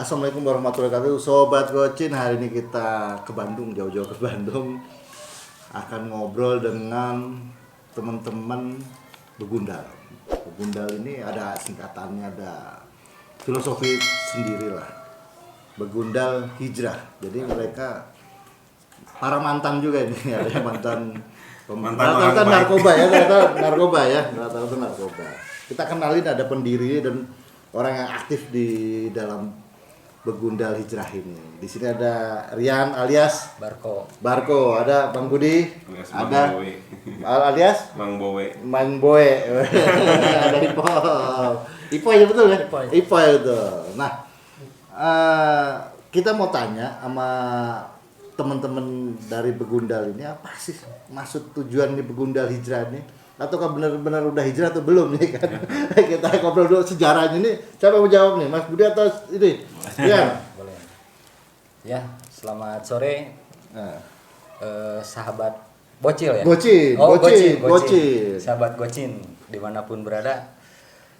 Assalamualaikum warahmatullahi wabarakatuh. Sobat Gocin, hari ini kita ke Bandung, jauh-jauh ke Bandung. Akan ngobrol dengan teman-teman Begundal. Begundal ini ada singkatannya, ada filosofi sendirilah. Begundal hijrah. Jadi mereka para mantan juga ini, ada yang mantan rata-rata narkoba ya, rata-rata narkoba. Kita kenalin, ada pendiri dan orang yang aktif di dalam Begundal Hijrah ini. Di sini ada Rian alias Barko, ada Bang Budi, ada alias Mang Bowe. Ada Ipo ya, betul ya? Ipo itu. Nah, kita mau tanya sama teman-teman dari Begundal ini, apa sih maksud tujuan di Begundal Hijrah ini? Ataukah benar-benar udah hijrah atau belum nih kan? Kita ngobrol dulu sejarahnya nih. Siapa yang mau jawab nih? Mas Budi atau ini? Ya. Boleh. Ya, selamat sore. Sahabat Bocil ya? Bocil. Sahabat Gocin, dimanapun berada,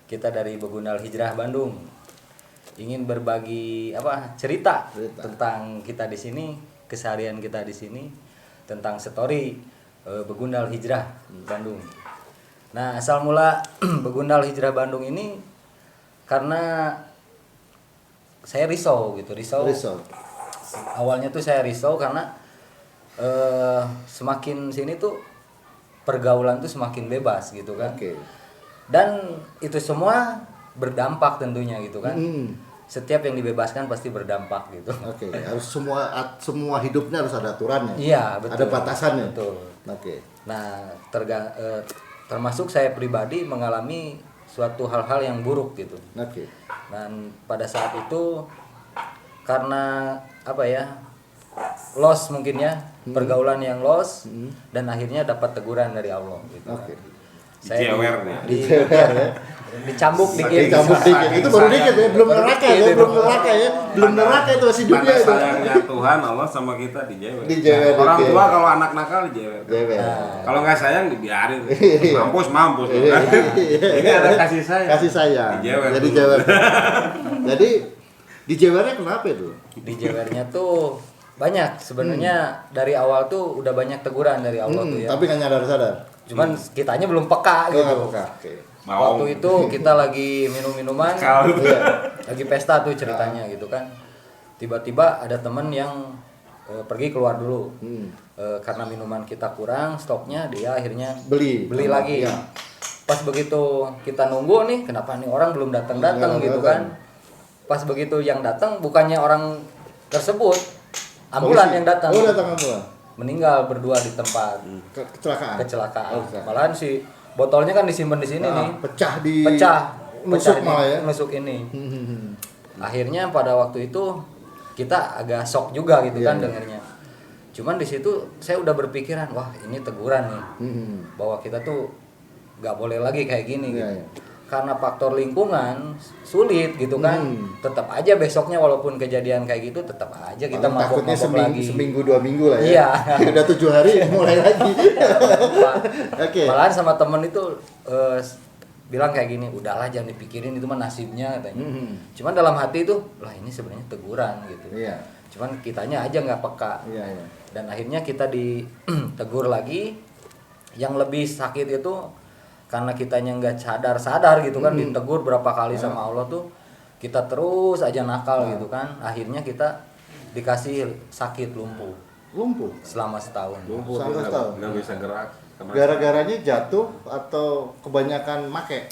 kita dari Begundal Hijrah Bandung ingin berbagi cerita tentang kita di sini, keseharian kita di sini, tentang story Begundal Hijrah Bandung. Nah, asal mula Begundal Hijrah Bandung ini karena saya risau. Awalnya tuh saya risau karena semakin sini tuh pergaulan tuh semakin bebas gitu kan. Oke. Dan itu semua berdampak tentunya gitu kan. Setiap yang dibebaskan pasti berdampak gitu. Oke, harus semua hidupnya harus ada aturannya. Iya, betul. Ada batasannya. Betul. Oke. Nah, termasuk saya pribadi mengalami suatu hal-hal yang buruk gitu. Oke. Dan pada saat itu karena loss mungkin ya, pergaulan yang loss, dan akhirnya dapat teguran dari Allah gitu. Oke. Saya dicambuk dikit. Itu baru dikit ya, belum neraka ya. Belum neraka itu masih dunia itu. Sayangnya Tuhan, Allah sama kita dijewer. Orang oke. tua kalau anak nakal dijewer. Kalau nggak sayang dibiarin. Mampus. Ini ada kasih sayang. Kasih sayang. Dijewer. Jadi jewer. Jadi dijewernya kenapa itu? Dijewernya tuh banyak sebenarnya. Dari awal tuh udah banyak teguran dari Allah tuh ya. Tapi nggak nyadar-sadar. Cuman kitanya belum peka gitu. Oke. Waktu itu kita lagi minum-minuman, lagi pesta tuh ceritanya gitu kan. Tiba-tiba ada temen yang pergi keluar dulu. Karena minuman kita kurang stoknya, dia akhirnya beli lagi. Ya. Pas begitu kita nunggu nih, kenapa nih orang belum datang gitu kan. Pas begitu yang datang bukannya orang tersebut, ambulan yang datang. Oh, datang ambulan. Meninggal berdua di tempat. Kecelakaan. Malahan si botolnya kan disimpan di sini nih. Pecah malah ya. Nusuk ini. Akhirnya pada waktu itu kita agak shock juga gitu kan dengarnya. Cuman di situ saya udah berpikiran, wah ini teguran nih. Bahwa kita tuh nggak boleh lagi kayak gini gitu. Karena faktor lingkungan sulit gitu kan. Tetap aja besoknya walaupun kejadian kayak gitu, tetap aja kita mabok-mabok lagi. Seminggu 2 minggu lah ya. Iya. Udah 7 hari mulai lagi. Oke. Malahan sama temen itu bilang kayak gini, udahlah jangan dipikirin, itu mah nasibnya katanya. Cuman dalam hati itu, lah ini sebenarnya teguran gitu. Iya. Cuman kitanya aja nggak peka. Iya. Dan akhirnya kita ditegur lagi. Yang lebih sakit itu karena kitanya nggak sadar gitu kan, ditegur berapa kali sama Allah tuh, kita terus aja nakal gitu kan. Akhirnya kita dikasih sakit lumpuh selama setahun. Selama setahun. Nggak bisa gerak. Gara-garanya jatuh atau kebanyakan make?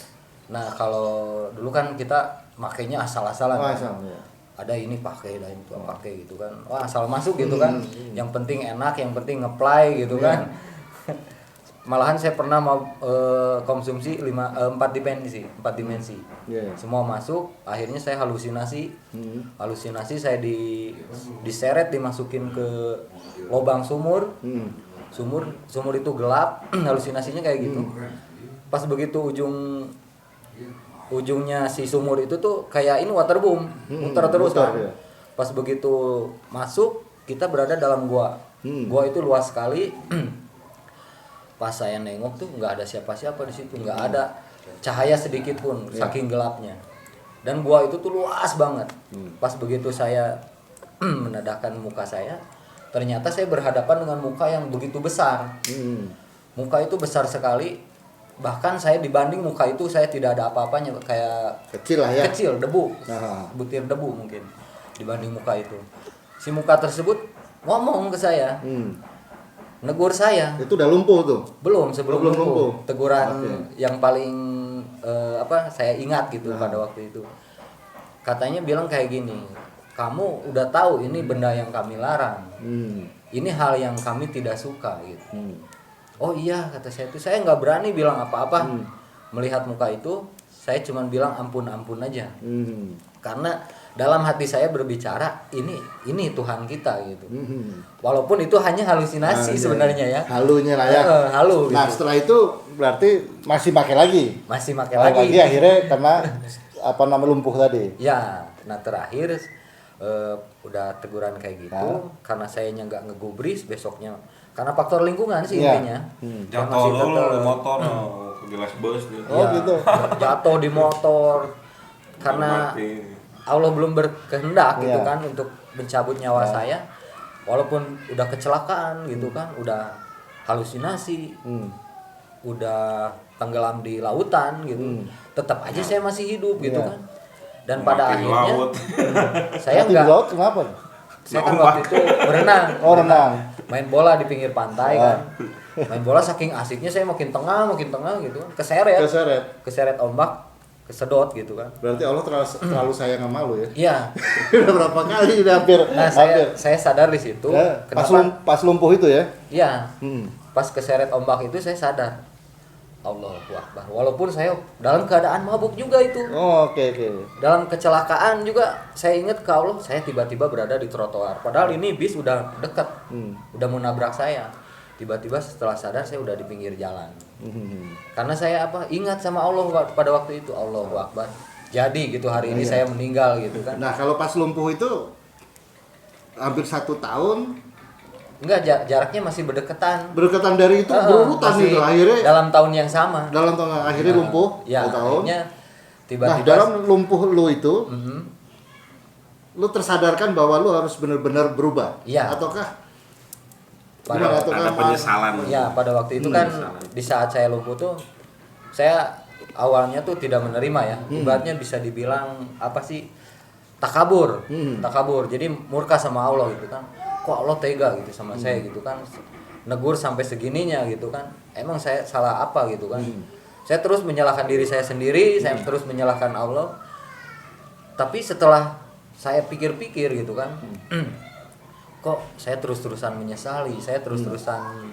Nah, kalau dulu kan kita makainya asal-asalan. Asal, ya. Ada ini pakai, ada ini pakai gitu kan. Wah, asal masuk gitu kan. Yang penting enak, yang penting ngeplay gitu kan. Malahan saya pernah mau konsumsi 4 dimensi. Semua masuk, akhirnya saya halusinasi. Halusinasi saya diseret, dimasukin ke lubang sumur. Sumur itu gelap, halusinasinya kayak gitu. Pas begitu ujungnya si sumur itu tuh kayak ini waterboom, muter terus kan. Ya. Pas begitu masuk, kita berada dalam gua. Gua itu luas sekali. Pas saya nengok tuh nggak ada siapa-siapa di situ, nggak ada cahaya sedikit pun, saking gelapnya. Dan gua itu tuh luas banget. Pas begitu saya menadahkan muka saya, ternyata saya berhadapan dengan muka yang begitu besar. Muka itu besar sekali. Bahkan saya dibanding muka itu saya tidak ada apa-apanya, kayak Kecil lah ya. kecil, debu. Nah. Butir debu mungkin dibanding muka itu. Si muka tersebut ngomong ke saya. Negur saya. Itu udah lumpuh tuh. Sebelum Belum lumpuh. lumpuh. Teguran Oke. yang paling saya ingat gitu pada waktu itu. Katanya bilang kayak gini, kamu udah tahu ini benda yang kami larang. Ini hal yang kami tidak suka gitu. Oh iya, kata saya itu, saya nggak berani bilang apa-apa. Melihat muka itu, saya cuma bilang ampun-ampun aja. Karena dalam hati saya berbicara, ini Tuhan kita gitu. Walaupun itu hanya halusinasi sebenarnya ya. Halunya lah ya. Halu Nah, gitu. setelah itu berarti masih pakai lagi. Masih pakai lagi. Akhirnya karena lumpuh tadi. Ya, nah terakhir udah teguran kayak gitu. Nah. Karena sayanya nggak ngegubris besoknya. Karena faktor lingkungan sih Ya. intinya. Saya Jatuh masih dulu tetap- di motor, ke gelas bus gitu. Oh, gitu. Jatuh di motor. Karena Mati. Allah belum berkehendak gitu Iya. kan untuk mencabut nyawa Ya. saya. Walaupun udah kecelakaan gitu kan, udah halusinasi, udah tenggelam di lautan gitu. Tetap aja saya masih hidup gitu Iya. kan. Dan pada Mati di akhirnya laut. saya Mati di enggak, laut kenapa? saya kan waktu itu berenang. Oh, renang. Main bola di pinggir pantai kan. Main bola saking asiknya saya makin tengah gitu kan. Keseret ombak, kesedot gitu kan. Berarti Allah terlalu sayang sama lu ya. Iya. Udah berapa kali udah hampir. Nah, saya sadar di situ. Ya, Kenapa? pas lumpuh itu ya. Iya. Pas keseret ombak itu saya sadar. Allahu Akbar. Walaupun saya dalam keadaan mabuk juga itu. Oh, oke. Dalam kecelakaan juga saya ingat ke Allah, saya tiba-tiba berada di trotoar. Padahal ini bis udah dekat. Udah mau nabrak saya. Tiba-tiba setelah sadar saya udah di pinggir jalan. Karena saya ingat sama Allah pada waktu itu. Allahu Akbar. Jadi gitu hari ini saya meninggal gitu kan. Nah, kalau pas lumpuh itu hampir 1 tahun. Enggak, jaraknya masih berdekatan. Berdekatan dari itu berurutan Masih itu akhirnya. dalam tahun yang sama. Dalam tahun akhirnya lumpuh Ya, 2 tahun. akhirnya Nah, tiba-tiba dalam lumpuh lu itu, lu tersadarkan bahwa lu harus benar-benar berubah. Iya. Ataukah pada Ada penyesalan. ya pada waktu itu kan di saat saya lumpuh tuh saya awalnya tuh tidak menerima ya. Ibaratnya bisa dibilang apa sih? Takabur. Takabur. Jadi murka sama Allah gitu kan. Kok Allah tega gitu sama saya gitu kan. Negur sampai segininya gitu kan. Emang saya salah apa gitu kan. Saya terus menyalahkan diri saya sendiri, saya terus menyalahkan Allah. Tapi setelah saya pikir-pikir gitu kan. Kok saya terus-terusan menyesali, saya terus-terusan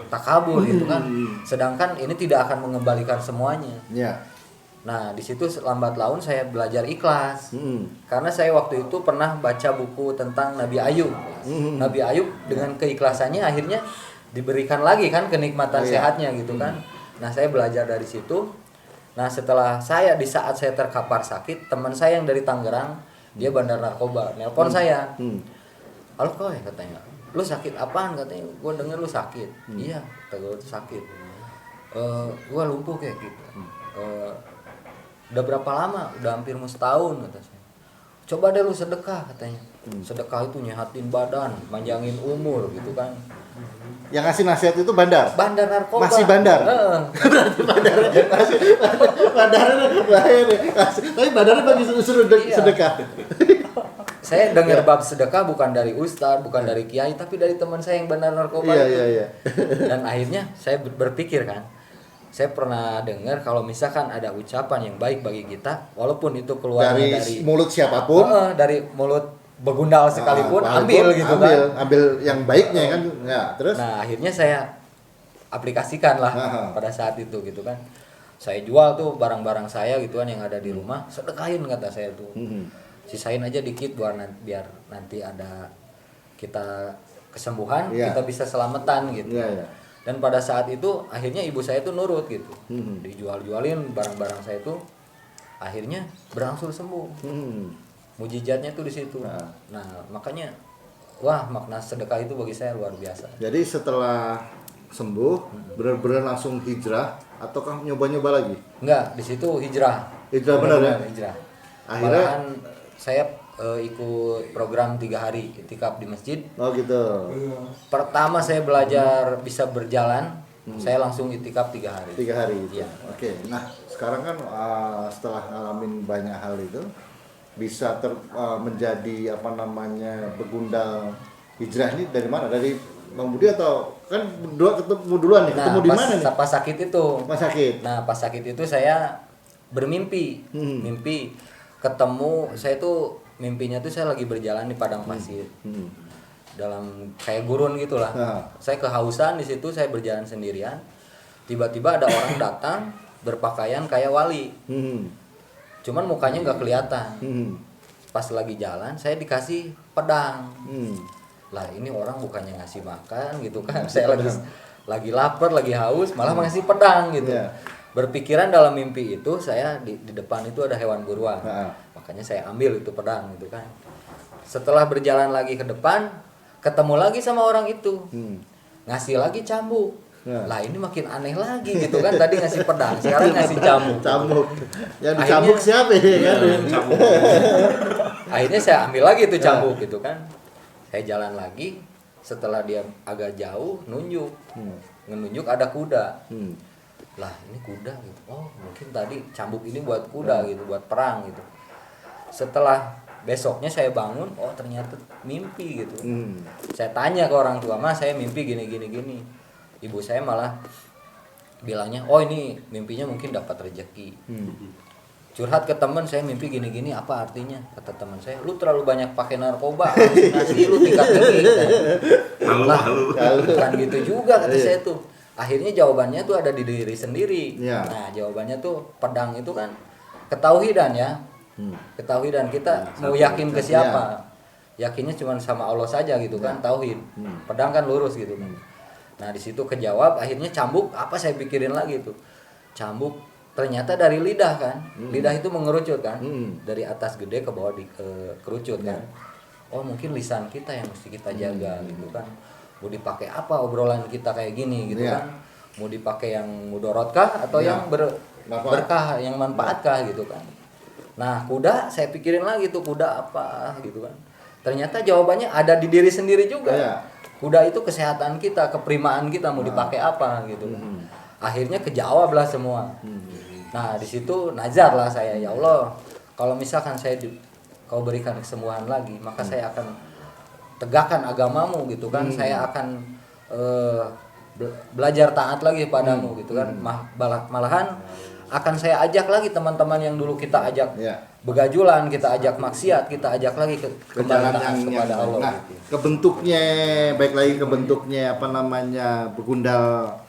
takabur gitu kan. Sedangkan ini tidak akan mengembalikan semuanya. Ya. Nah, di situ lambat laun saya belajar ikhlas. Karena saya waktu itu pernah baca buku tentang Nabi Ayub. Nabi Ayub dengan keikhlasannya akhirnya diberikan lagi kan kenikmatan sehatnya gitu kan. Nah, saya belajar dari situ. Nah, setelah di saat saya terkapar sakit, teman saya yang dari Tangerang, dia bandar narkoba, nelpon saya. Halo Koy, katanya. Lu sakit apaan katanya? Gua denger lu sakit. Iya, kata gua sakit. Gua lumpuh kayak gitu. Udah berapa lama? Udah hampir mau setahun kata saya. Coba deh lu sedekah katanya. Sedekah itu nyehatin badan, panjangin umur gitu kan. Yang ngasih nasihat itu bandar. Bandar narkoba. Masih bandar. Bandarnya bahaya nih. Tapi bandarnya bagi suruh sedekah. Saya dengar bab sedekah bukan dari ustadz, bukan dari kiai, tapi dari teman saya yang bandar narkoba. Iya. Dan akhirnya saya berpikir kan, saya pernah dengar kalau misalkan ada ucapan yang baik bagi kita, walaupun itu keluar dari mulut siapapun, dari mulut begundal sekalipun, ambil gitu kan. Ambil yang baiknya kan. Ya, terus. Nah, akhirnya saya aplikasikan lah pada saat itu gitu kan. Saya jual tuh barang-barang saya gitu kan yang ada di rumah, sedekahin kata saya tuh. Sisain aja dikit biar nanti ada kita kesembuhan, kita bisa selamatan gitu. Iya. Dan pada saat itu akhirnya ibu saya tuh nurut gitu. Dijual-jualin barang-barang saya tuh akhirnya berangsur sembuh. Mujizatnya tuh di situ. Nah, makanya makna sedekah itu bagi saya luar biasa. Jadi setelah sembuh benar-benar langsung hijrah ataukah nyoba-nyoba lagi? Enggak, di situ hijrah. Hijrah benar ya? Hijrah. Akhirnya? Malahan saya ikut program 3 hari itikaf di masjid. Oh gitu. Pertama saya belajar bisa berjalan, saya langsung itikaf 3 hari. 3 hari itu. Iya. Oke. Nah, sekarang kan setelah ngalamin banyak hal itu bisa menjadi apa namanya begundal hijrah ini dari mana? Dari Bang Budi atau kan ketemu duluan nih? Ketemu di mana nih? Pas sakit itu. Pas sakit. Nah, pas sakit itu saya bermimpi. Mimpi ketemu, saya tuh mimpinya tuh saya lagi berjalan di padang pasir. Dalam kayak gurun gitulah. Saya kehausan di situ, saya berjalan sendirian. Tiba-tiba ada orang datang berpakaian kayak wali. Cuman mukanya nggak kelihatan. Pas lagi jalan, saya dikasih pedang. Lah ini orang bukannya ngasih makan gitu kan. Saya lagi lapar, lagi haus, malah ngasih pedang gitu. Berpikiran dalam mimpi itu saya di depan itu ada hewan buruan. Makanya saya ambil itu pedang gitu kan. Setelah berjalan lagi ke depan, ketemu lagi sama orang itu. Ngasih lagi cambuk. Lah ini makin aneh lagi gitu kan, tadi ngasih pedang, sekarang ngasih cambuk. Cambuk. Yang dicambuk siapa ya kan? Akhirnya saya ambil lagi itu cambuk gitu kan. Saya jalan lagi, setelah dia agak jauh nunjuk. Nunjuk ada kuda. Lah ini kuda gitu. Oh, mungkin tadi cambuk ini buat kuda gitu, buat perang gitu. Setelah besoknya saya bangun, oh ternyata mimpi gitu. Saya tanya ke orang tua, "Mas, saya mimpi gini gini gini." Ibu saya malah bilangnya, "Oh, ini mimpinya mungkin dapat rezeki." Curhat ke teman, "Saya mimpi gini-gini, apa artinya?" Kata teman saya, "Lu terlalu banyak pakai narkoba, halusinasi lu tingkat tinggi." Halu. Kan gitu juga kata saya tuh. Akhirnya jawabannya tuh ada di diri sendiri. Nah, jawabannya tuh pedang itu kan ketauhidan ya. Ketauhidan, kita mau yakin ke siapa? Yakinnya cuma sama Allah saja gitu kan, tauhid. Pedang kan lurus gitu kan. Nah, di situ kejawab, akhirnya cambuk apa saya pikirin lagi tuh. Cambuk ternyata dari lidah kan. Lidah itu mengerucut kan. Dari atas gede ke bawah kerucut kan. Oh, mungkin lisan kita yang mesti kita jaga gitu kan. Mau dipakai apa obrolan kita kayak gini gitu kan. Mau dipakai yang mudorotkah atau yang berkah, yang manfaatkah gitu kan. Nah, kuda saya pikirin lagi tuh, kuda apa gitu kan. Ternyata jawabannya ada di diri sendiri juga. Kuda itu kesehatan kita, keprimaan kita mau dipakai apa gitu kan. Akhirnya kejawab lah semua. Nah, di situ nazar lah saya, ya Allah, kalau misalkan kau berikan kesembuhan lagi, maka saya akan tegakkan agamamu gitu kan. Saya akan belajar taat lagi padamu gitu kan. Malahan akan saya ajak lagi teman-teman yang dulu kita ajak begajulan, kita ajak maksiat, kita ajak lagi kembali taat kepada Allah. Nah, gitu. kebentuknya, baik lagi ke bentuknya apa namanya begundal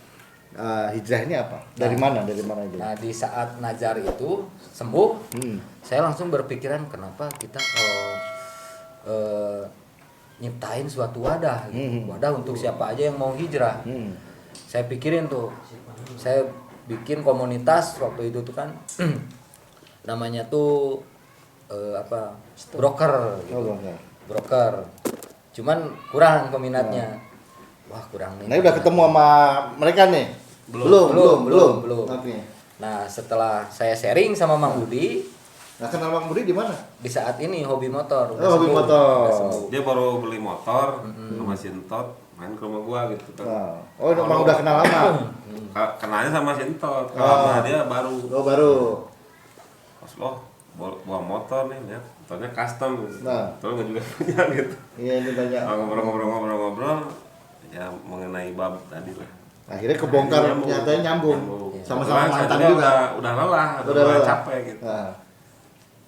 hijrah ini apa? Dari mana itu? Nah, di saat nazar itu sembuh, saya langsung berpikiran kenapa kita kalau nyiptain suatu wadah gitu. Wadah untuk siapa aja yang mau hijrah. Saya pikirin tuh, saya bikin komunitas waktu itu tuh kan namanya tuh broker gitu. Broker. Cuman kurang peminatnya. Wah, kurang nih. Nah, udah ketemu sama mereka nih? Belum. Okay. Nah, setelah saya sharing sama Mang Budi, nah, kenal Mang Budi di mana? di saat ini hobi motor. Hobi motor. Dia baru beli motor sama Sintot, main ke rumah gua gitu kan. Oh, emang udah kenal lama. Kenalnya sama Sintot. Kalau dia baru. Oh, baru. Pas bawa motor nih, lihat motornya custom gitu. Terus nggak juga punya gitu. Iya, ini banyak. Ngobrol ya mengenai bab tadi lah. Akhirnya kebongkar, nyatanya nyambung. Sama-sama mantan juga. Udah lelah, udah capek gitu.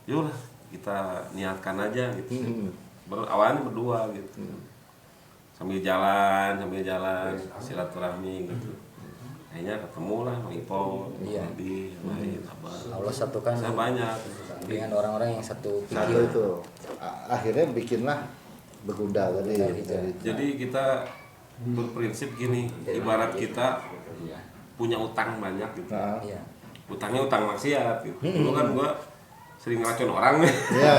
Yuk lah, kita niatkan aja gitu. Awalnya berdua gitu. Sambil jalan silaturahmi gitu. Akhirnya ketemu lah Bang Ipo, Adi, lain Abang. Allah satukan Saya banyak dengan orang-orang yang satu Satu pikir. itu. Akhirnya bikinlah begundal tadi. Jadi kita berprinsip gini, ibarat kita punya utang banyak gitu. Iya. Utangnya utang maksiat gitu. Dulu kan gua sering ngeracun orang nih. Iya.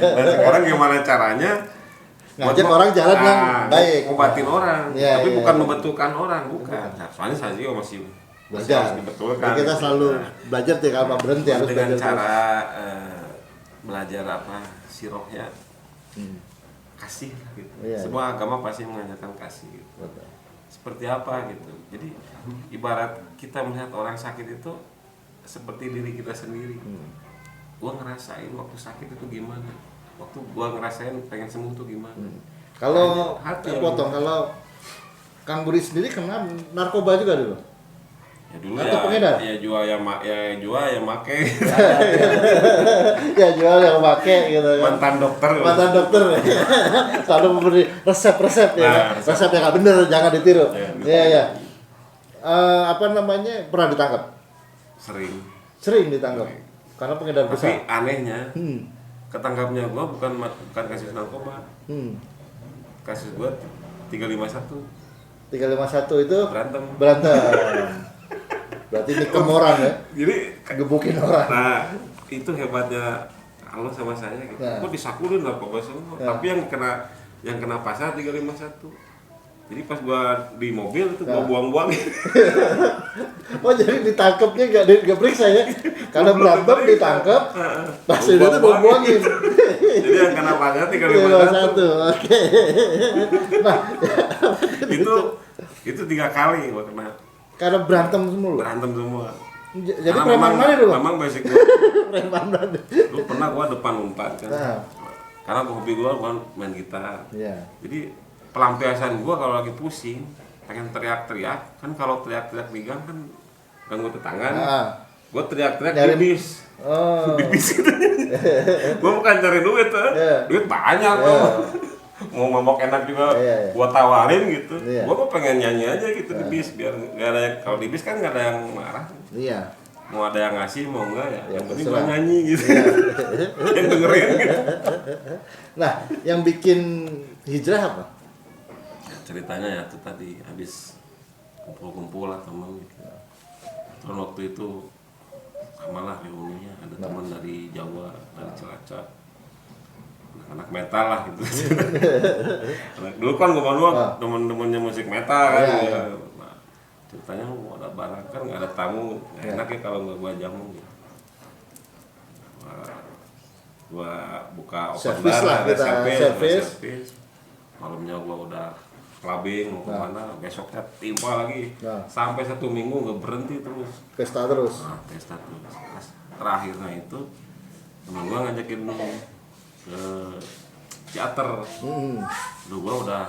Dan sekarang gimana caranya ngajak orang jalan yang baik, ngobatin orang, tapi bukan membetulkan orang, bukan. Nah, soalnya saya juga masih belajar. harus dibetulkan. Jadi kita selalu belajar tidak apa berhenti, harus dengan belajar cara belajar apa sirohnya kasih gitu. Iya, Semua agama pasti mengajarkan kasih gitu. Betul. Seperti apa gitu. Jadi ibarat kita melihat orang sakit itu seperti diri kita sendiri. Gua ngerasain waktu sakit itu gimana, waktu gua ngerasain pengen sembuh tuh gimana. Kalau Hati saya yang- potong, kalau Kang Budi sendiri kena narkoba juga dulu. Ya dulu Atau pengedar? ya jual yang make Ya jual yang pakai gitu ya. mantan dokter. Mantan dokter selalu memberi resep-resep ya. Nah, Resep yang nggak bener jangan ditiru. Ya, Iya ya. Apa namanya, pernah ditangkap? Sering. Ditangkap karena pengedar Tapi besar. anehnya Hmm. ketangkapnya gua bukan kasus narkoba. Kasus gua 351 351 itu berantem. Berarti nikam orang ya, Jadi gebukin orang. nah itu hebatnya Allah sama saya gitu. Nah. Gua disakulin narkoba semua. Nah. Tapi yang kena pasal 351. Jadi pas gua di mobil itu gua Nah. buang-buang. Oh jadi ditangkapnya nggak periksa ya? Karena berantem ditangkap, pas itu tuh buang-buangin. Jadi yang kena pasal 351. 351, oke. Nah, itu 3 kali gua kena karena berantem semua. berantem semua. Jadi Karena preman mana dulu? Memang basic gua. Preman mana? Lu pernah gua depan umpat kan. Nah. Karena hobi gua main gitar. Iya. Jadi pelampiasan gua kalau lagi pusing, pengen teriak-teriak, kan kalau teriak-teriak di gang kan ganggu tetangga. nih. Nah. Gua teriak-teriak Nyari- di bis. Oh. Di bis gitu. Gua bukan cari duit tuh. Iya. Duit banyak Iya. tuh. Mau mabok enak juga Iya. gua tawarin gitu. Iya. Gua pengen nyanyi aja gitu di bis biar nggak ada kalau di bis kan nggak ada yang marah. Iya. Mau ada yang ngasih mau enggak ya. Ya, Yang penting terserah. gua nyanyi gitu. Yang dengerin gitu. Nah, yang bikin hijrah apa? Ceritanya ya itu tadi habis kumpul-kumpul lah teman gitu. Terus waktu itu samalah reuninya ada teman dari Jawa, dari Cilacap, anak metal lah gitu. Dulu kan gua teman-temannya musik metal kan. Iya, Ya. iya. Nah, ceritanya mau ada barang kan nggak ada tamu, nggak Iya. enak ya kalau nggak gua jamu gitu. Gua buka open Servis bar, lah ada kita, servis. servis. Malamnya gua udah clubbing mau kemana, besoknya timpa lagi. Nah. Sampai 1 minggu nggak berhenti terus. Pesta terus. Nah, pesta terus. Pas terakhirnya itu teman gua ngajakin ke teater. Lu gua udah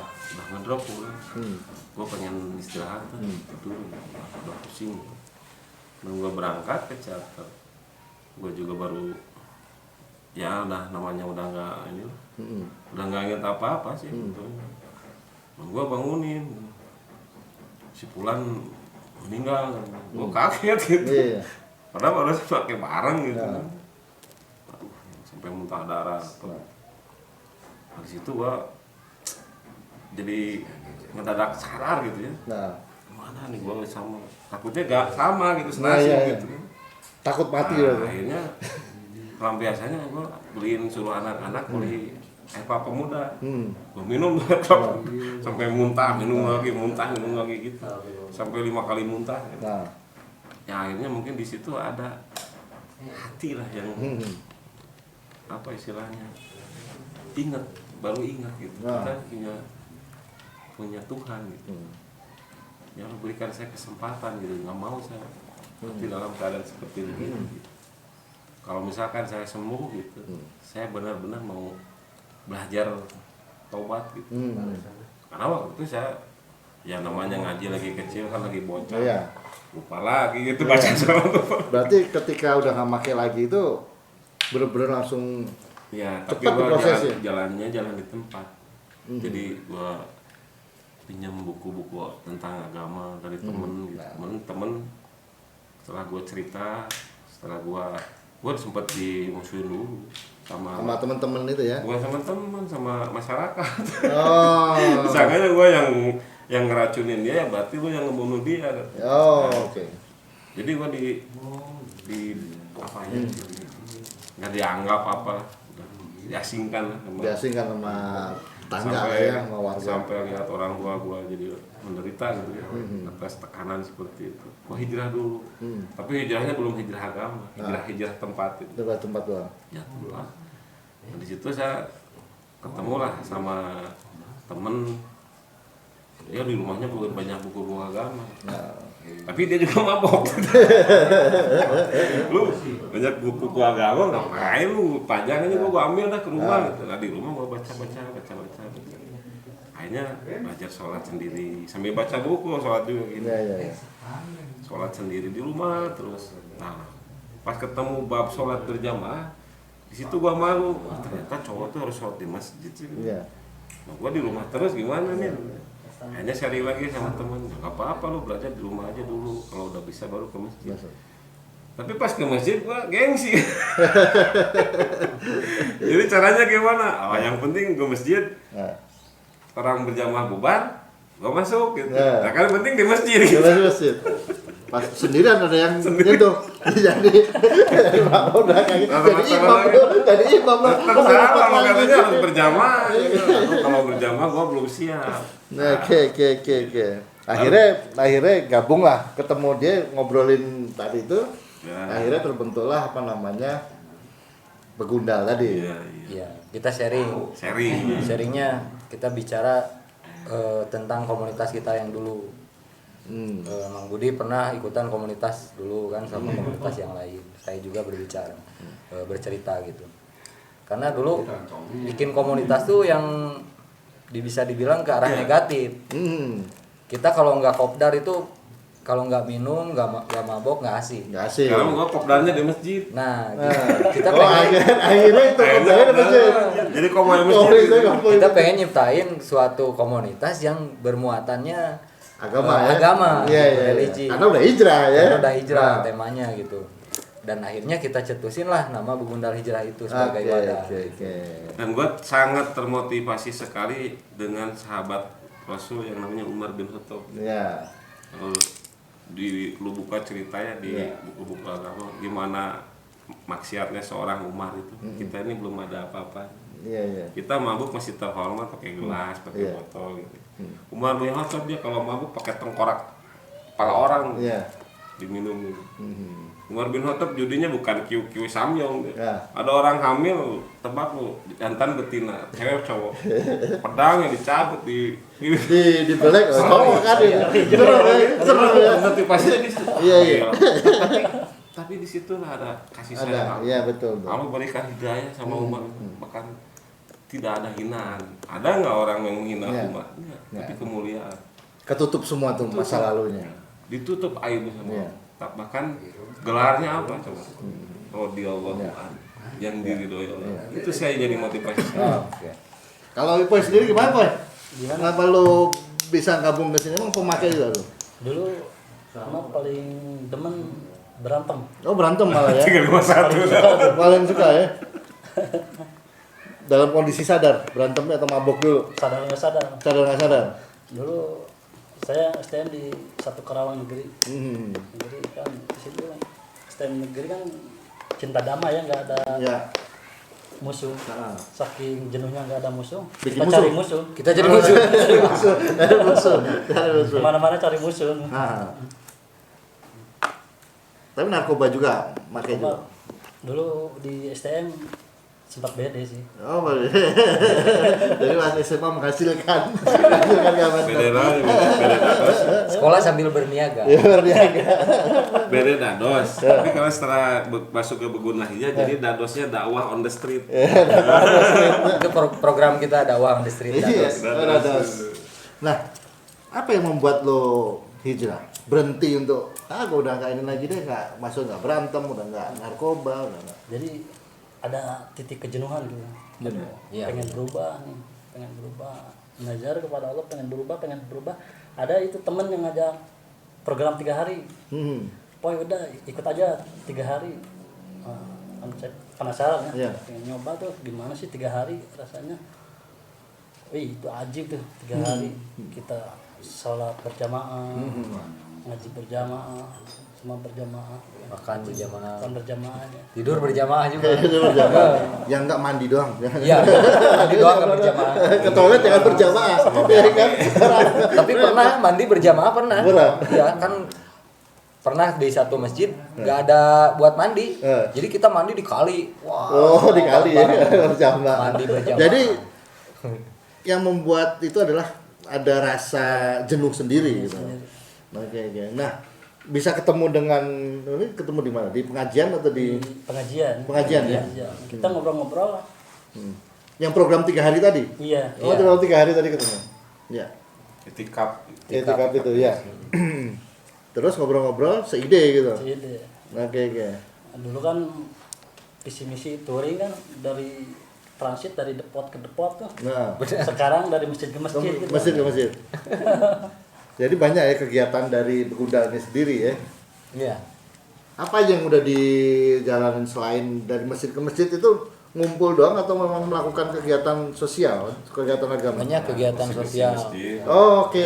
ngedrop gua. Gua pengen istirahat kan, tidur, udah pusing. Dan gua berangkat ke teater. Gua juga baru ya udah namanya udah nggak ini lah. Udah nggak inget apa-apa sih sebetulnya. Dan gua bangunin si Pulan meninggal, gua kaget gitu. Iya. Padahal baru pakai barang gitu kan. Aduh, sampai muntah darah. Dari situ gua jadi ngedadak sadar gitu ya. Nah, Mana nih gua sama. Takutnya gak sama gitu Nah, senasib iya, iya. gitu. takut mati Nah, gitu. akhirnya pelampiasannya gua beliin suruh anak-anak beli Eva Pemuda. Gua minum sampai muntah, minum lagi gitu. Sampai 5 kali muntah. Gitu. Nah, Ya akhirnya mungkin di situ ada hati lah yang apa istilahnya baru ingat gitu. Nah. Kita punya Tuhan gitu. Ya Allah berikan saya kesempatan gitu, nggak mau saya mati dalam keadaan seperti ini. Gitu. Kalau misalkan saya sembuh gitu, saya benar-benar mau belajar taubat gitu. Karena waktu itu saya ya namanya ngaji lagi kecil kan lagi bocah. Iya. Lupa lagi gitu baca sama tuh. Berarti ketika udah nggak pakai lagi itu bener-bener langsung Ya, tapi cepat gua diprosesnya. jalannya jalan di tempat. Jadi gua pinjam buku-buku tentang agama dari temen gitu. Temen setelah gua cerita, setelah gua sempet dimusuhin dulu sama sama teman-teman itu ya. bukan sama teman sama masyarakat. Oh. Sangkanya gua yang ngeracunin dia, ya berarti gua yang ngebunuh dia. Oh, Nah, oke. Jadi gua di apa ya? Nggak dianggap apa, diasingkan lah sama Diasingkan sama tetangga sampai ya sama warga. sampai lihat orang tua gua jadi menderita gitu ya atas tekanan seperti itu. Gua hijrah dulu, tapi hijrahnya belum hijrah agama, hijrah tempat itu. Tempat doang. Ya pulang. Nah, di situ saya ketemulah sama temen, ya di rumahnya banyak buku-buku agama. Tapi dia juga mabok. Lu banyak buku agama ngapain lu? Pajang aja gua ambil dah ke rumah gitu. Nah, di rumah gua baca. Akhirnya belajar sholat sendiri sambil baca buku, sholat juga gitu. Iya. Sholat sendiri di rumah terus. Nah, pas ketemu bab sholat berjamaah, di situ gua malu. Ternyata cowok tuh harus sholat di masjid sih. Iya. Nah, gua di rumah terus gimana nih? Akhirnya sharing lagi sama temen, nggak apa-apa lu belajar di rumah aja dulu. Kalau udah bisa baru ke masjid. Tapi pas ke masjid gua gengsi. Jadi caranya gimana? Oh, yang penting ke masjid. Orang berjamaah bubar, gua masuk gitu. Nah, kan penting di masjid. Gitu. Di masjid. Pas sendirian ada yang gitu. Jadi udah kayak jadi imam lah. Salah kalau katanya harus berjamaah. Gitu. Kalau berjamaah gua belum siap. Nah, oke. Akhirnya gabung lah, ketemu dia ngobrolin tadi itu. Ya. Akhirnya terbentuklah apa namanya Begundal tadi. Iya, kita sharing. Sharingnya kita bicara tentang komunitas kita yang dulu. Mang Budi pernah ikutan komunitas dulu kan sama komunitas yang lain. Saya juga berbicara, bercerita gitu. Karena dulu bikin komunitas tuh yang bisa dibilang ke arah negatif. Kita kalau nggak kopdar itu, kalau nggak minum, nggak mabok, nggak asik. Kalau gua kopdarnya di masjid. Nah, kita pengen akhirnya itu kopdarnya di masjid. Jadi komo di masjid. Kita pengen nyiptain suatu komunitas yang bermuatannya agama, religi. Karena udah hijrah ya. Karena udah hijrah temanya gitu. Dan akhirnya kita cetusin lah nama Begundal Hijrah itu sebagai wadah. Dan gue sangat termotivasi sekali dengan sahabat Rasul yang namanya Umar bin Khattab. Iya. Lu buka ceritanya di buku-buku agama gimana maksiatnya seorang Umar itu. Kita ini belum ada apa-apa. Iya. Kita mabuk masih terhormat pakai gelas, pakai botol gitu. Umar bin Khattab dia kalau mabuk pakai tengkorak kepala orang. Diminum gitu. Umar bin Khattab judinya bukan kiu-kiu samyong gitu. Ada orang hamil, tebak lu, jantan betina, cewek cowok. Pedangnya dicabut di belek cowok kan itu. Serem ya. Nanti pasti di situ. Iya. Tapi di situ lah ada kasih sayang. Iya betul. Allah berikan hidayah sama Umar, bahkan tidak ada hinaan. Ada nggak orang yang menghina Umar? Tapi kemuliaan. Ketutup semua tuh masa lalunya. Ditutup aibnya semua. Bahkan gelarnya apa coba? Radhiyallahu anhu, yang diridhoi Allah. Itu saya jadi motivasi. Kalau Ipoy sendiri gimana, Poy? Kenapa lu bisa gabung ke sini? Emang pemakai juga lu? Dulu sama paling demen berantem. Oh, berantem malah ya. 351. Paling suka ya. Dalam kondisi sadar, berantemnya atau mabok dulu? Sadar nggak sadar. Sadar nggak sadar? Dulu saya STM di satu Karawang negeri. Negeri kan di situ STM negeri kan cinta damai ya, nggak ada musuh. Saking jenuhnya nggak ada musuh, kita cari musuh. Kita jadi musuh. Cari musuh. Kemana-mana cari musuh. Tapi narkoba juga pakai juga. Dulu di STM sempat BD sih. Oh, boleh. Jadi pas SMA menghasilkan kawan. Sekolah sambil berniaga. Ya, berniaga. Beda dados. Tapi kalau setelah masuk ke Begundal Hijrah, jadi dadosnya dakwah on the street. Itu program kita dakwah on the street. Dados. Nah, apa yang membuat lo hijrah? Berhenti untuk gue udah nggak ini lagi deh, nggak masuk, nggak berantem, udah nggak narkoba, udah nggak. Jadi ada titik kejenuhan gitu. Pengen berubah nih, pengen berubah. Belajar kepada Allah, pengen berubah. Ada itu temen yang ngajak program 3 hari. Poy udah ikut aja 3 hari. Saya penasaran ya. Pengen nyoba tuh gimana sih 3 hari rasanya. Wih, itu ajib tuh 3 hari. Kita sholat berjamaah, ngaji berjamaah, cuma berjamaah. Makan berjamaah. Makan berjamaahnya. Tidur berjamaah juga. Yang enggak mandi doang. Iya, mandi doang nggak berjamaah. Ke toilet jangan berjamaah. Ya kan? Tapi pernah mandi berjamaah pernah. Pernah? Iya kan pernah di satu masjid nggak ada buat mandi. Jadi kita mandi di kali. Oh, di kali ya berjamaah. Mandi berjamaah. Jadi yang membuat itu adalah ada rasa jenuh sendiri gitu. Oke. Nah, bisa ketemu dengan ini ketemu di mana? Di pengajian atau di Pengajian. Pengajian ya? Iya. Kita ngobrol-ngobrol. Yang program 3 hari tadi? Iya. Oh, program 3 hari tadi ketemu. Ya. Itikaf. Itikaf itu ya. Terus ngobrol-ngobrol seide gitu. Jadi, Oke. dulu kan visi misi touring kan dari transit dari depot ke depot tuh. Nah, Sekarang dari masjid ke masjid. Gitu. masjid ke masjid. Jadi banyak ya kegiatan dari Begundal ini sendiri ya. Iya. Apa aja yang udah dijalanin selain dari masjid ke masjid itu ngumpul doang atau memang melakukan kegiatan sosial, kegiatan agama? Banyak kegiatan sosial. Oh, oke.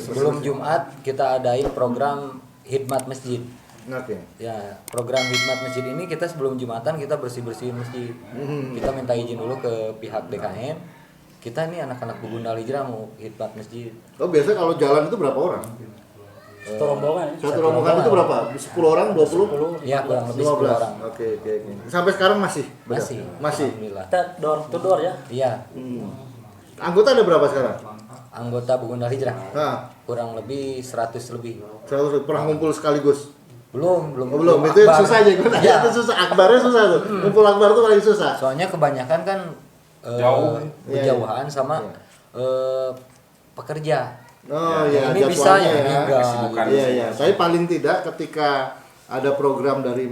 Sebelum Jumat kita adain program khidmat masjid. Oke. Ya, program khidmat masjid ini kita sebelum Jumatan kita bersih-bersihin masjid. Kita minta izin dulu ke pihak DKM. Kita nih anak-anak Begundal Hijrah mau khidmat masjid. Oh, biasanya kalau jalan itu berapa orang? Satu rombongan. Satu rombongan itu berapa? 10 orang, 20? Ya, kurang lebih 10 orang. Oke. Sampai sekarang masih? Benar? Masih. Alhamdulillah. Kita door to door ya. Iya. Anggota ada berapa sekarang? Anggota Begundal Hijrah Nah, kurang lebih 100 lebih. 100 pernah ngumpul sekaligus? Belum. Oh, belum. Itu yang Akbar. susah aja. Gue nanya Iya. itu susah. Akbarnya susah tuh. Ngumpul akbar tuh paling susah. Soalnya kebanyakan kan Jauh. berjauhan sama pekerja. Oh iya, Ini bisa jadwalnya ya, enggak. Kesibukan. Iya. Tapi paling tidak ketika ada program dari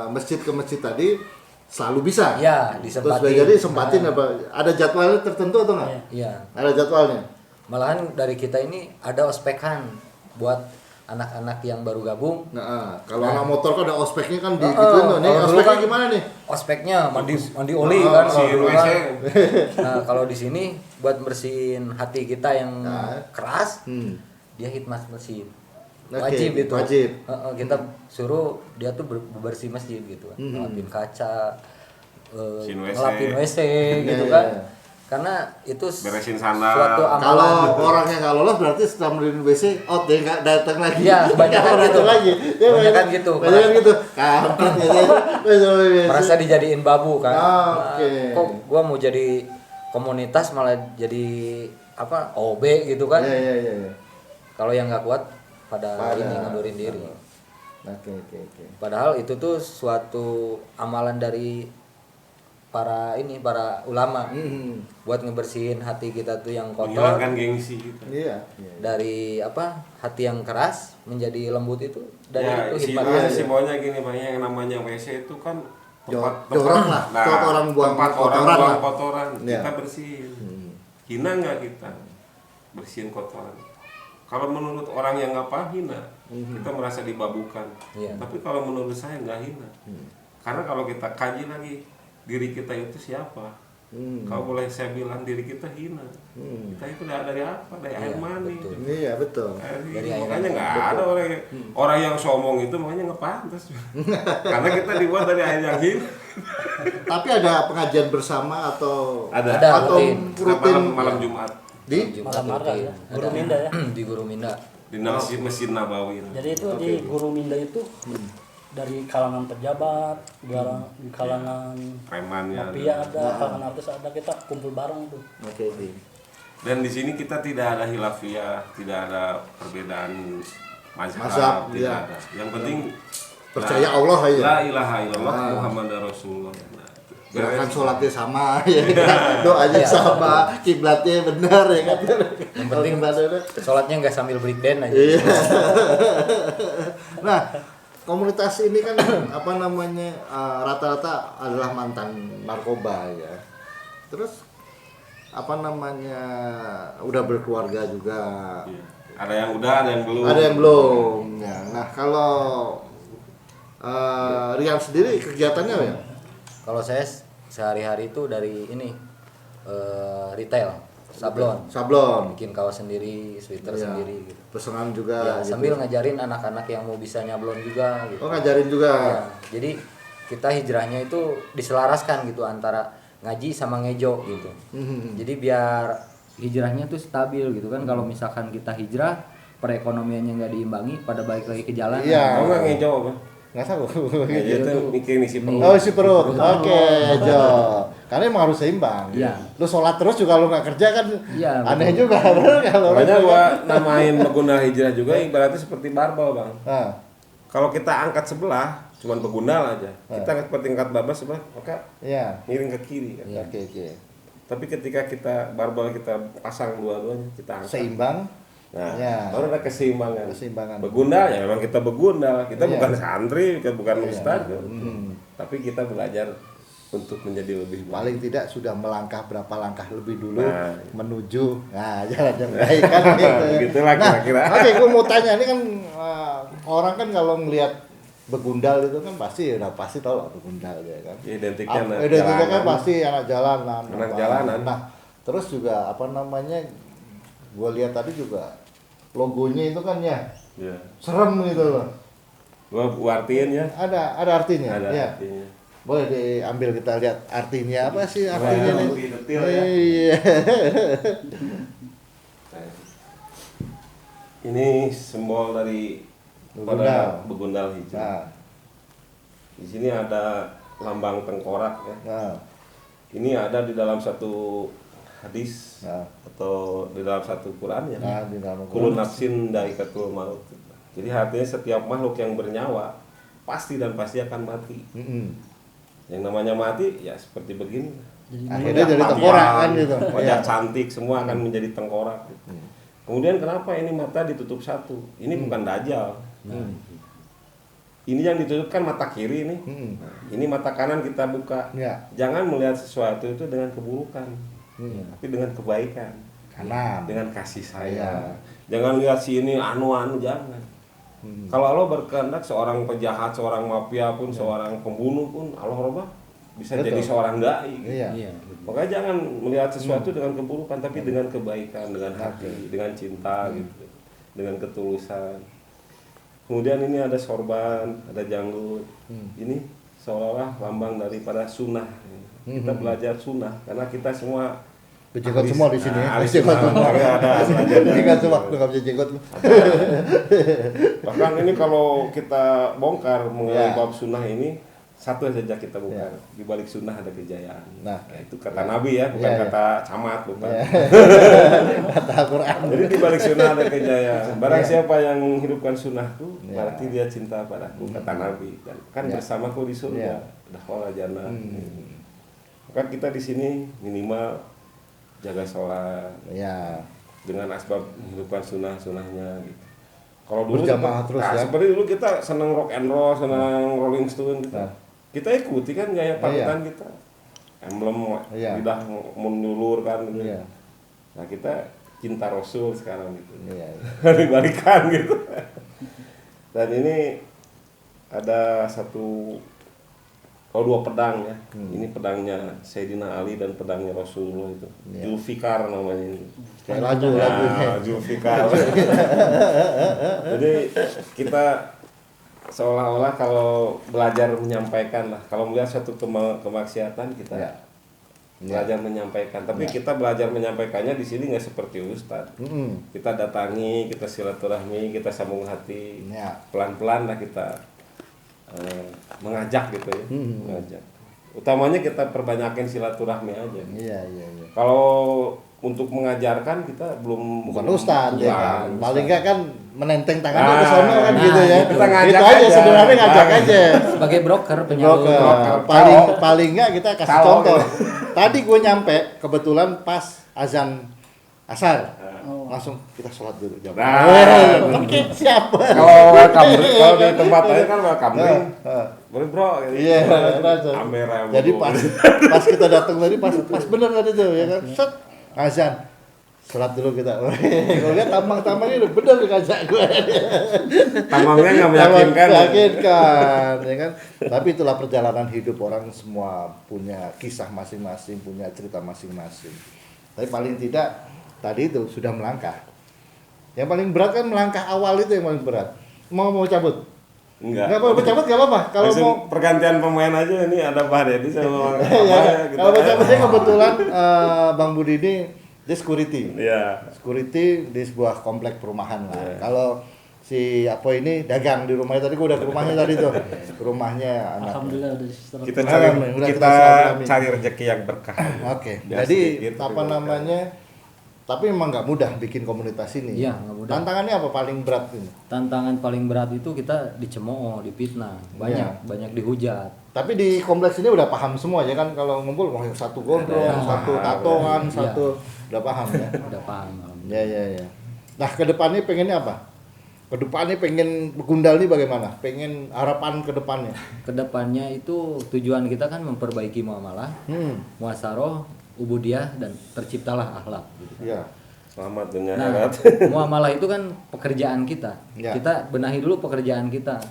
masjid ke masjid tadi selalu bisa. Iya, Terus disempatin. jadi sempatin apa? Ada jadwalnya tertentu atau enggak? Iya. Ada jadwalnya. Malahan dari kita ini ada ospekan buat anak-anak yang baru gabung. Nah, kalau anak motor kan ada ospeknya kan digituin tuh. Nih, kalau dulu ospeknya kan gimana nih? Ospeknya mandi oli kan. si kalau dulu WC. kan. Nah, kalau di sini buat bersihin hati kita yang keras, dia khidmat masjid. Oke, Wajib itu. wajib. Kita suruh dia tuh bersih masjid gitu kan. Ngelapin kaca, Bersihin WC. ngelapin WC gitu Iya, kan. iya. Karena itu Beresin sandal. suatu Kalau amalan. orangnya nggak lolos berarti setelah mendirikan WC, out dia nggak datang lagi. Iya, kebanyakan Nggak gitu. datang lagi. Ya, Kebanyakan gitu. Banyakan gitu. Kampret ya. Merasa dijadiin babu kan. Oke. Nah, kok gua mau jadi komunitas malah jadi apa OB gitu kan. Iya. Kalau yang nggak kuat pada Pada. ini ngundurin diri. Oke. Padahal itu tuh suatu amalan dari para ulama buat ngebersihin hati kita tuh yang kotor Menghilangkan gengsi gitu. Iya. dari hati yang keras menjadi lembut itu dari Ya, itu istilahnya hikmat. sih maunya gini Pak, yang namanya WC itu kan Jorok lah, tempat orang buang tempat orang kotoran buang lah. kotoran, Iya. kita bersihin. Hina nggak kita bersihin kotoran? Kalau menurut orang yang nggak paham hina, kita merasa dibabukan. Iya. Tapi kalau menurut saya nggak hina, karena kalau kita kaji lagi diri kita itu siapa? Kalau boleh saya bilang diri kita hina. Kita itu dari apa? Dari air mani. betul. Iya, betul. Dari air Makanya mani, nggak ada orang yang sombong itu makanya nggak pantas. Karena kita dibuat dari air yang hina. Tapi ada pengajian bersama atau Ada. Ada, atau rutin. Malam Jumat di Jumat Malam Marga ya. rutin. Guru Ada. Minda ya. Di Guru Minda. di Masjid Nabawi. Jadi itu di Guru Minda itu dari kalangan pejabat, di kalangan Premannya mafia ada. ada, kalangan artis ada, kita kumpul bareng tuh. Oke. Dan di sini kita tidak ada hilafiyah, tidak ada perbedaan mazhab, Mazhab, tidak iya. ada. Yang penting Percaya Allah aja. La ilaha illallah Muhammad Rasulullah. Nah, itu. Gerakan sholatnya sama ya kan? Doanya sama, kiblatnya benar ya kan. Yang penting sholatnya nggak sambil breakdance aja. Iya. Nah, komunitas ini kan apa namanya rata-rata adalah mantan narkoba ya. Terus apa namanya udah berkeluarga juga. Iya. Ada yang udah, ada yang belum. Ada yang belum. Ya. Nah, kalau Rian sendiri kegiatannya apa ya? Kalau saya sehari-hari itu dari ini retail. Sablon. bikin kaos sendiri, sweater Iya. sendiri gitu. Pesanan juga. Ya, gitu. sambil ngajarin anak-anak yang mau bisa nyablon juga gitu. Oh, ngajarin juga. Ya, jadi kita hijrahnya itu diselaraskan gitu antara ngaji sama ngejo gitu. Jadi biar hijrahnya tuh stabil gitu kan. Kalau misalkan kita hijrah, perekonomiannya nggak diimbangi, pada balik lagi ke jalan. Iya. Oh nggak ngejo apa? Nggak tahu. Ngejo itu mikirin isi perut. Oh, isi perut. Oke, Jo. Karena emang harus seimbang. Iya. Lu sholat terus juga lu nggak kerja kan? Iya, Aneh betul. juga, bener kalau. Makanya gua namain begundal hijrah juga ibaratnya seperti barbel bang. Nah, Kalau kita angkat sebelah, cuman begundal aja. Kita angkat seperti angkat barbel sebelah, maka iya. miring ke kiri. Kan? Iya. Oke. Tapi ketika kita barbel kita pasang dua-duanya, kita angkat. Seimbang. Nah, Ya. baru ada keseimbangan. Keseimbangan. Begundal ya memang kita begundal. Kita Iya. bukan santri, kita bukan Iya. ustaz. Hmm. Tapi kita belajar untuk menjadi lebih baik. Paling tidak sudah melangkah berapa langkah lebih dulu Nah. menuju jalan yang baik kan gitu. Begitulah kira-kira. Nah, oke, gue mau tanya ini kan orang kan kalau ngelihat begundal itu kan pasti tahu lah begundal ya kan. Identiknya anak Identiknya kan jalanan. pasti anak jalanan. Anak apa. jalanan. Nah, terus juga apa namanya? Gue lihat tadi juga logonya itu kan ya Ya. serem gitu loh. Gua artiin ya. Ada artinya. Ada Ya. artinya. Boleh diambil kita lihat artinya apa sih artinya Wah, nih? lebih detail ya. Iya. Ini simbol dari Begundal. pada begundal hijau. Nah, Di sini ada lambang tengkorak ya. nah, Ini ada di dalam satu hadis nah, atau di dalam satu Quran ya. nah, di dalam Kullu nafsin dha'iqatul maut. Jadi artinya setiap makhluk yang bernyawa pasti dan pasti akan mati. Mm-mm. Yang namanya mati ya seperti begini. Akhirnya jadi tengkorak kan gitu. Wajah Iya. cantik semua akan menjadi tengkorak. Gitu. Kemudian kenapa ini mata ditutup satu? Ini bukan dajjal. Ini yang ditutup kan mata kiri nih. Mm-mm. Nah, ini mata kanan kita buka. Ya. Jangan melihat sesuatu itu dengan keburukan, tapi dengan kebaikan, Kanan. dengan kasih Iya. sayang. Jangan lihat si ini anu-anu, jangan. Kalau Allah berkehendak seorang penjahat, seorang mafia pun, seorang pembunuh pun Allah robah bisa Betul. jadi seorang dai. Gitu. Iya. Iya. Makanya jangan melihat sesuatu dengan keburukan, tapi dengan kebaikan, dengan hati, dengan cinta, gitu, dengan ketulusan. Kemudian ini ada sorban, ada janggut. Ini seolah-olah lambang daripada sunnah. Kita belajar sunnah karena kita semua Berjenggot ahli- semua di sini ya. nah, ahli Berjenggot sunnah. semua. Makanya ada belajarnya. Jenggot semua, lu nggak bisa jenggot lu. Bahkan ini kalau kita bongkar mengenai Ya. bab sunnah ini, satu saja kita bongkar. Ya. Di balik sunnah ada kejayaan. Nah. Itu kata Nabi ya, bukan Ya, ya. kata camat, bukan. Ya. Kata Al-Quran. Jadi di balik sunnah ada kejayaan. Barang siapa yang menghidupkan sunnahku, Ya. berarti dia cinta padaku, kata Nabi. Dan kan Ya. bersamaku di surga. Ya. Dakhala jannah. Maka kita di sini minimal jaga sholat Ya. dengan asbab menghidupkan sunnahnya gitu. Kalau dulu Berjamaah terus ya. seperti dulu kita senang rock and roll, senang Rolling Stone gitu. Nah. Kita ikuti kan gaya panutan kita. Emblem Iya. lidah menulur kan gitu. Iya. Nah, kita cinta Rasul sekarang gitu. Iya. Dibalikan gitu. Dan ini ada dua pedang ya. Ini pedangnya Sayyidina Ali dan pedangnya Rasulullah itu. Iya. Zulfikar namanya ini. Kayak lagu-lagunya. Nah, Zulfikar. Jadi kita seolah-olah kalau belajar menyampaikan lah, kalau melihat suatu kemaksiatan kita Ya. belajar menyampaikan. Tapi kita belajar menyampaikannya di sini nggak seperti Ustadz. Kita datangi, kita silaturahmi, kita sambung hati, Ya. pelan-pelan lah kita mengajak gitu ya, mengajak. Utamanya kita perbanyakin silaturahmi aja. Iya. Kalau untuk mengajarkan kita belum Bukan ustad ya kan. bukan Paling ustad. enggak kan menenteng tangannya ke sono kan nah, gitu ya. kita ngajak Itu aja aja. sebenarnya ngajak aja. Sebagai broker penyalur. Broker. Paling enggak kita kasih Calo contoh. gitu. Tadi gue nyampe kebetulan pas azan asar. Oh. Langsung kita sholat dulu jam. Nah, Oke, siapa? Kalau welcome drink, kalau di tempat lain kan welcome drink. Boleh bro, gitu. Iya, terus. Kamera Jadi pas kita datang tadi pas bener tadi tuh ya kan. Set azan. Sholat dulu kita. Kalau lihat tambang-tambangnya udah bener ngajak gue. tamangnya nggak meyakinkan. Meyakinkan, ya kan. Tapi itulah perjalanan hidup, orang semua punya kisah masing-masing, punya cerita masing-masing. Tapi paling tidak tadi itu sudah melangkah. Yang paling berat kan melangkah awal itu yang paling berat. Mau cabut? Enggak. Enggak mau cabut enggak apa-apa. Kalau Langsung mau pergantian pemain aja ini ada Pak Dedi sama ya, gitu. kalau mau cabutnya kebetulan Bang Budi ini dia security. Iya. Security di sebuah komplek perumahan lah. Kalau si Apo ini dagang di rumahnya tadi, gua udah ke rumahnya tadi tuh. Ke rumahnya anak. Alhamdulillah udah disetor. Kita cari Udah kita silaturahmi. cari rezeki yang berkah. Oke. Biasa Jadi dikit, apa tapi namanya? Tapi memang nggak mudah bikin komunitas ini. Iya, nggak mudah. Tantangannya apa paling berat ini? Tantangan paling berat itu kita dicemooh, dipitnah, banyak dihujat. Tapi di kompleks ini udah paham semua ya kan, kalau ngumpul mau satu gondrong, satu tatoan, satu udah paham ya. Udah paham. Ya. Nah, kedepannya pengennya apa? Kedepannya pengen Begundal ini bagaimana? Pengen harapan kedepannya? Kedepannya itu tujuan kita kan memperbaiki muamalah, muasaroh, ubudiyah, dan terciptalah akhlak. Gitu. Ya. Selamat dunia Nah, akhirat. muamalah itu kan pekerjaan kita. Ya. Kita benahi dulu pekerjaan kita.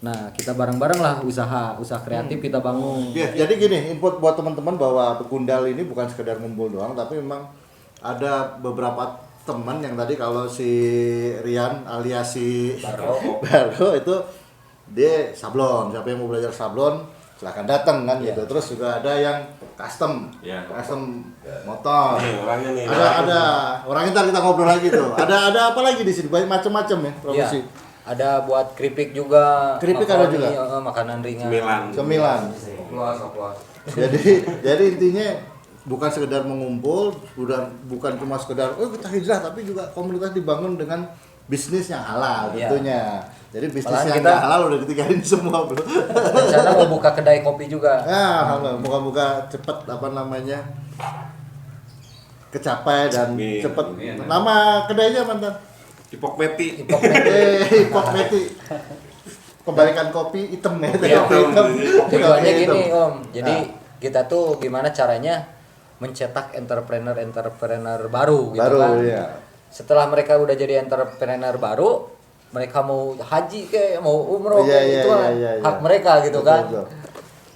Nah, kita bareng-bareng lah usaha kreatif kita bangun. Ya, jadi gini, input buat teman-teman bahwa Begundal ini bukan sekedar ngumpul doang, tapi memang ada beberapa teman yang tadi kalau si Rian alias si Bargo itu dia sablon. Siapa yang mau belajar sablon silahkan datang kan gitu. Terus juga ada yang custom, custom motor. Orangnya nih. Ada orangnya ntar kita ngobrol lagi tuh. Ada apa lagi di sini? Banyak macam-macam ya profesi. Iya. Ada buat keripik juga. Keripik ada juga? Makanan ringan. Cemilan. Oplos. Jadi intinya bukan sekedar mengumpul, bukan cuma sekedar kita hijrah, tapi juga komunitas dibangun dengan bisnis yang halal tentunya. Jadi bisnis Malahan yang nggak halal udah ditinggalin semua, bro. Rencana mau buka kedai kopi juga. Nah, alhamdulillah, moga-moga cepet kecapai dan cepet. Nama kedainya mantan? Ipok Meti. Ipok Meti. Kebalikan kopi hitam ya. Tujuannya gini Om, jadi kita tuh gimana caranya mencetak entrepreneur baru gitu kan. Iya. Setelah mereka udah jadi entrepreneur baru, mereka mau haji mau umroh itu hak mereka gitu kan. Betul.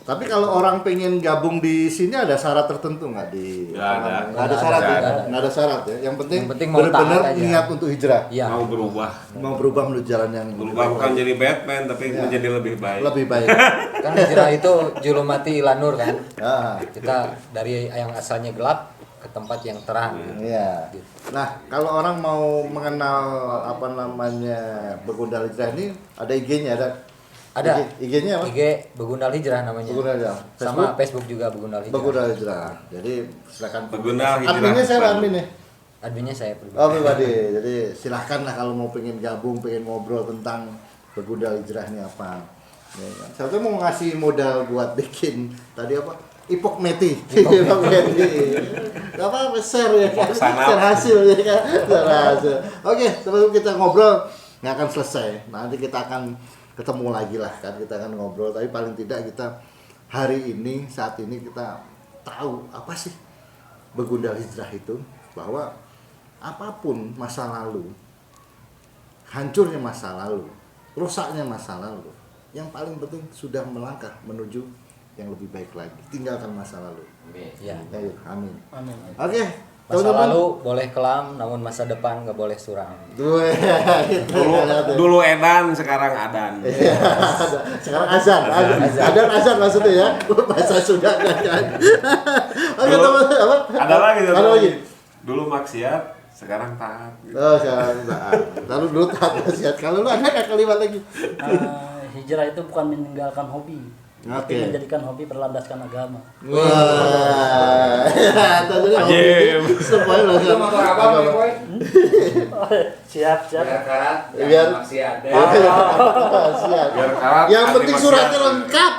Tapi kalau orang pengen gabung di sini ada syarat tertentu nggak di? Nggak ada syarat ya. Nggak ada syarat ya. Yang penting mau benar-benar taat aja. niat untuk hijrah. Iya. Mau berubah Menuju jalan yang bukan jadi Batman tapi menjadi lebih baik. lebih baik. Kan hijrah itu julumati ila nur kan. Ah, Kita dari yang asalnya gelap ke tempat yang terang. iya. Nah, kalau orang mau mengenal Begundal Hijrah ini ada IG-nya Ada IG-nya apa? IG Begundal Hijrah namanya. Begundal Hijrah. Sama Facebook juga Begundal Hijrah. Begundal Hijrah. Jadi silakan. Begundal Hijrah. Adminnya saya admin ya. Adminnya saya pribadi. Oh pribadi, jadi silahkan lah kalau mau pengen gabung, pengen ngobrol tentang Begundal Hijrah ini apa. Ya, kan? Saya tuh mau ngasih modal buat bikin tadi apa? Ipok Meti. Ipok Meti. Gak apa-apa, share ya kan? Share hasil ya kan? Share hasil. Oke, teman-teman kita ngobrol nggak akan selesai. Nanti kita akan ketemu lagi lah kan, kita akan ngobrol. Tapi paling tidak kita saat ini kita tahu apa sih Begundal Hijrah itu, bahwa apapun masa lalu, hancurnya masa lalu, rusaknya masa lalu, yang paling penting sudah melangkah menuju yang lebih baik lagi. Tinggalkan masa lalu. Ya. Amin. Amin. Oke, Masa teman-teman. lalu boleh kelam, namun masa depan nggak boleh suram. Dulu edan, sekarang adan. Iya, sekarang azan maksudnya ya, bahasa Sunda kan. Oke teman-teman, apa? Ada lagi. Ada lagi. Dulu maksiat, sekarang taat. Gitu. Oh, sekarang taat. Lalu dulu taat maksiat. Kalau lu ada nggak kalimat lagi? Hijrah itu bukan meninggalkan hobi, tapi Oke. menjadikan hobi berlandaskan agama. Wah, tadi Ajib. semuanya Itu motor apa Boy? Boy? Siap. Biar karat, Biar- jangan maksiat. siap. Biar karat, Yang anti penting maksiat. suratnya lengkap.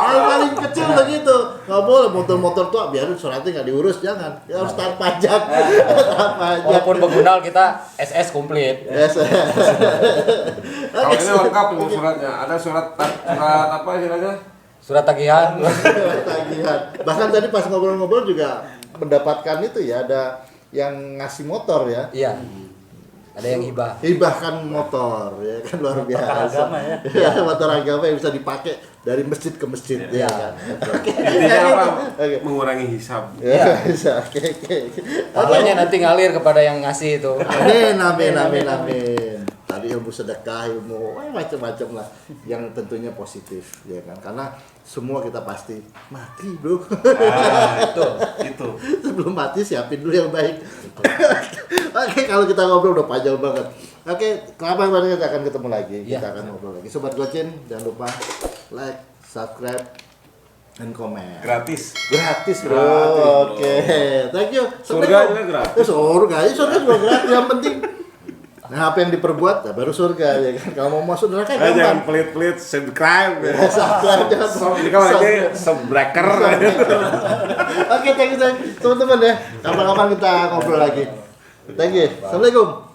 Yang paling kecil begitu. Nggak boleh motor-motor tua biarin suratnya nggak diurus, jangan. Ya harus taat pajak. Taat pajak. Walaupun Begundal kita SS komplit. Yes. Kalau ini lengkap ini suratnya. Ada surat apa istilahnya? Surat tagihan. Tagihan. Bahkan tadi pas ngobrol-ngobrol juga mendapatkan itu ya, ada yang ngasih motor ya. Iya. Ada yang hibah. Hibahkan motor ya kan, luar biasa. agama ya. Ya, motor agama yang bisa dipakai dari masjid ke masjid Iya. ya kan. Oke. Intinya apa? Oke. Mengurangi hisab. Ya, bisa. Oke. Pahalanya nanti ngalir kepada yang ngasih itu. Amin. Tadi ilmu sedekah, ilmu macam-macam lah yang tentunya positif ya kan. Karena semua kita pasti mati, Bro. Itu. Sebelum mati siapin dulu yang baik. Oke, kalau kita ngobrol udah panjang banget. Oke, kapan kita akan ketemu lagi. Kita akan ngobrol lagi. Sobat Gocin, jangan lupa like, subscribe, dan komen. Gratis. Gratis, Bro. Gratis, Bro. Oke. Thank you. Surga juga gratis. Surga juga gratis. Yang penting nah, apa yang diperbuat, nah, baru surga ya kan. Kalau mau masuk neraka Jangan gampang. pelit-pelit subscribe. Subscribe, jangan Ini kan lagi subbreaker. Oke, thank you teman-teman ya. Kapan-kapan kita ngobrol lagi. Thank you. Assalamualaikum.